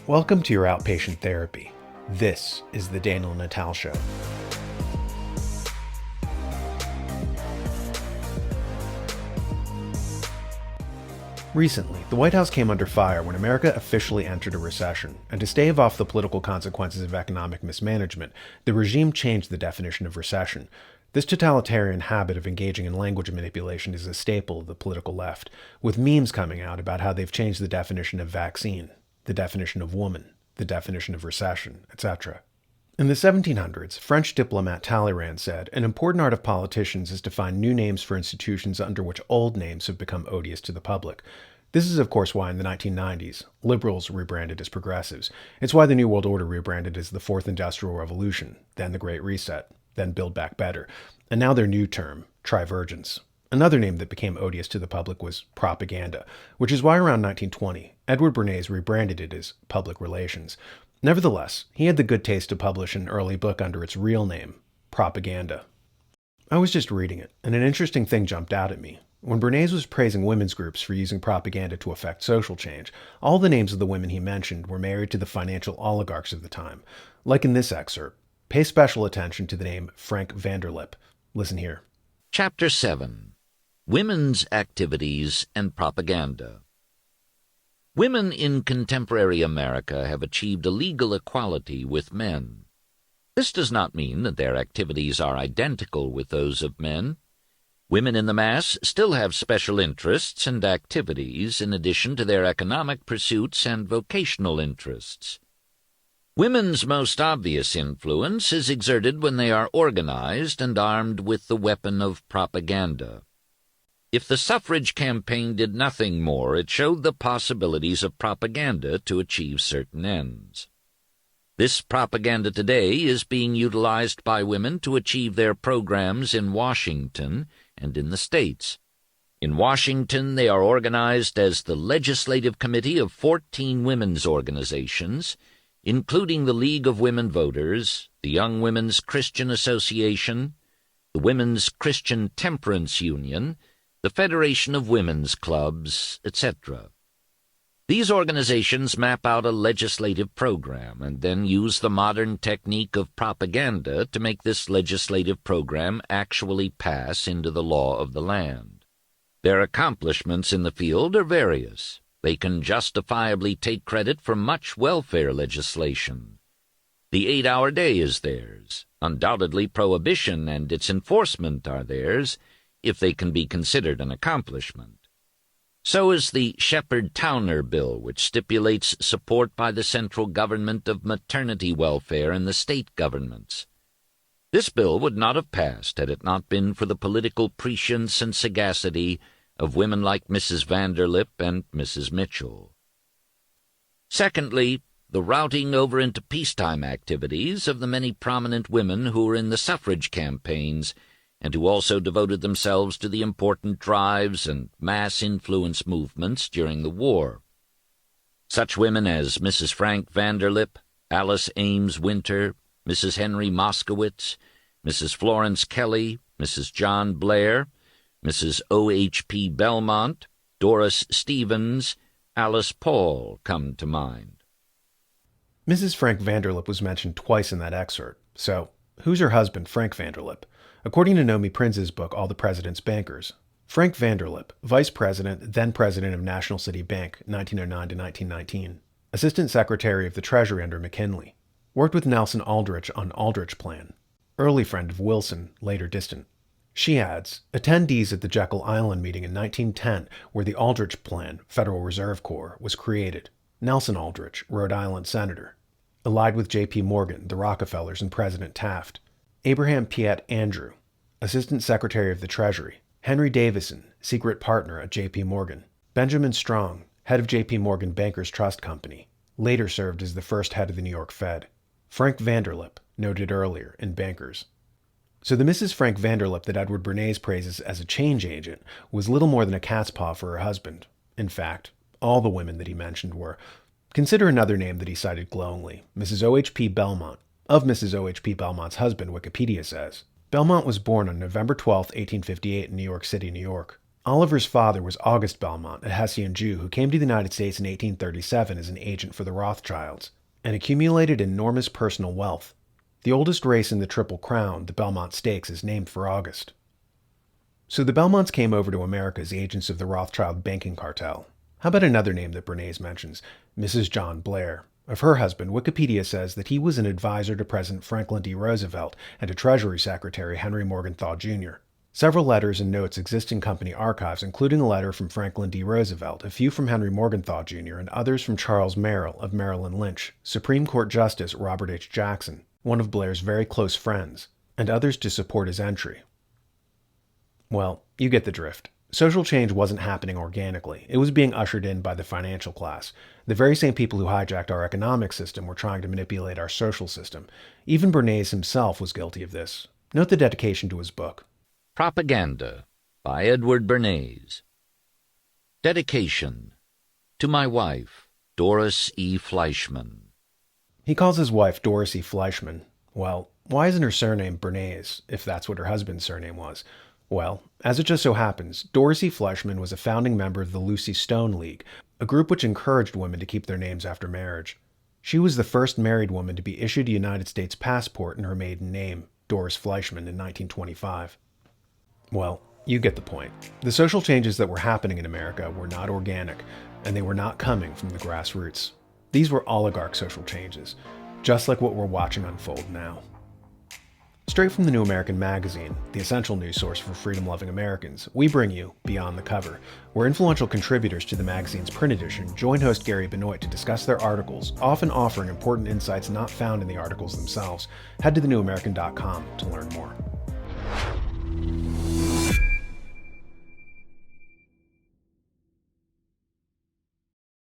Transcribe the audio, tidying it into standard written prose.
Welcome to your outpatient therapy. This is the Daniel Natal Show. Recently, the White House came under fire when America officially entered a recession, and to stave off the political consequences of economic mismanagement, the regime changed the definition of recession. This totalitarian habit of engaging in language manipulation is a staple of the political left, with memes coming out about how they've changed the definition of vaccine, the definition of woman, the definition of recession, etc. In the 1700s, French diplomat Talleyrand said, "An important art of politicians is to find new names for institutions under which old names have become odious to the public." This is, of course, why in the 1990s, liberals rebranded as progressives. It's why the New World Order rebranded as the Fourth Industrial Revolution, then the Great Reset, then Build Back Better, and now their new term, Trivergence. Another name that became odious to the public was propaganda, which is why around 1920, Edward Bernays rebranded it as public relations. Nevertheless, he had the good taste to publish an early book under its real name, Propaganda. I was just reading it, and an interesting thing jumped out at me. When Bernays was praising women's groups for using propaganda to effect social change, all the names of the women he mentioned were married to the financial oligarchs of the time. Like in this excerpt, pay special attention to the name Frank Vanderlip. Listen here. Chapter 7. Women's Activities and Propaganda. Women in contemporary America have achieved a legal equality with men. This does not mean that their activities are identical with those of men. Women in the mass still have special interests and activities in addition to their economic pursuits and vocational interests. Women's most obvious influence is exerted when they are organized and armed with the weapon of propaganda. If the suffrage campaign did nothing more, it showed the possibilities of propaganda to achieve certain ends. This propaganda today is being utilized by women to achieve their programs in Washington and in the States. In Washington, they are organized as the Legislative Committee of 14 women's organizations, including the League of Women Voters, the Young Women's Christian Association, the Women's Christian Temperance Union, the Federation of Women's Clubs, etc. These organizations map out a legislative program and then use the modern technique of propaganda to make this legislative program actually pass into the law of the land. Their accomplishments in the field are various. They can justifiably take credit for much welfare legislation. The 8-hour day is theirs. Undoubtedly, prohibition and its enforcement are theirs, if they can be considered an accomplishment. So is the Shepard-Towner bill, which stipulates support by the central government of maternity welfare in the state governments. This bill would not have passed had it not been for the political prescience and sagacity of women like Mrs. Vanderlip and Mrs. Mitchell. Secondly, the routing over into peacetime activities of the many prominent women who were in the suffrage campaigns and who also devoted themselves to the important drives and mass influence movements during the war. Such women as Mrs. Frank Vanderlip, Alice Ames Winter, Mrs. Henry Moskowitz, Mrs. Florence Kelly, Mrs. John Blair, Mrs. O.H.P. Belmont, Doris Stevens, Alice Paul come to mind. Mrs. Frank Vanderlip was mentioned twice in that excerpt. So, who's her husband, Frank Vanderlip? According to Nomi Prinz's book, All the President's Bankers, Frank Vanderlip, vice president, then president of National City Bank, 1909 to 1919, assistant secretary of the Treasury under McKinley, worked with Nelson Aldrich on Aldrich Plan, early friend of Wilson, later distant. She adds, attendees at the Jekyll Island meeting in 1910, where the Aldrich Plan, Federal Reserve Corps, was created. Nelson Aldrich, Rhode Island senator, allied with J.P. Morgan, the Rockefellers, and President Taft. Abraham Piet Andrew, Assistant Secretary of the Treasury. Henry Davison, secret partner at J.P. Morgan. Benjamin Strong, head of J.P. Morgan Bankers Trust Company, later served as the first head of the New York Fed. Frank Vanderlip, noted earlier in Bankers. So the Mrs. Frank Vanderlip that Edward Bernays praises as a change agent was little more than a cat's paw for her husband. In fact, all the women that he mentioned were. Consider another name that he cited glowingly, Mrs. O.H.P. Belmont. Of Mrs. O.H.P. Belmont's husband, Wikipedia says, Belmont was born on November 12, 1858 in New York City, New York. Oliver's father was August Belmont, a Hessian Jew who came to the United States in 1837 as an agent for the Rothschilds, and accumulated enormous personal wealth. The oldest race in the Triple Crown, the Belmont Stakes, is named for August. So the Belmonts came over to America as agents of the Rothschild banking cartel. How about another name that Bernays mentions, Mrs. John Blair? Of her husband, Wikipedia says that he was an advisor to President Franklin D. Roosevelt and to Treasury Secretary Henry Morgenthau Jr. Several letters and notes exist in company archives, including a letter from Franklin D. Roosevelt, a few from Henry Morgenthau Jr., and others from Charles Merrill of Merrill and Lynch, Supreme Court Justice Robert H. Jackson, one of Blair's very close friends, and others to support his entry. Well, you get the drift. Social change wasn't happening organically. It was being ushered in by the financial class. The very same people who hijacked our economic system were trying to manipulate our social system. Even Bernays himself was guilty of this. Note the dedication to his book. Propaganda by Edward Bernays. Dedication to my wife, Doris E. Fleischman. He calls his wife Doris E. Fleischman. Well, why isn't her surname Bernays, if that's what her husband's surname was? Well, as it just so happens, Doris E. Fleischman was a founding member of the Lucy Stone League, a group which encouraged women to keep their names after marriage. She was the first married woman to be issued a United States passport in her maiden name, Doris Fleischman, in 1925. Well, you get the point. The social changes that were happening in America were not organic, and they were not coming from the grassroots. These were oligarch social changes, just like what we're watching unfold now. Straight from the New American Magazine, the essential news source for freedom-loving Americans, we bring you Beyond the Cover, where influential contributors to the magazine's print edition join host Gary Benoit to discuss their articles, often offering important insights not found in the articles themselves. Head to thenewamerican.com to learn more.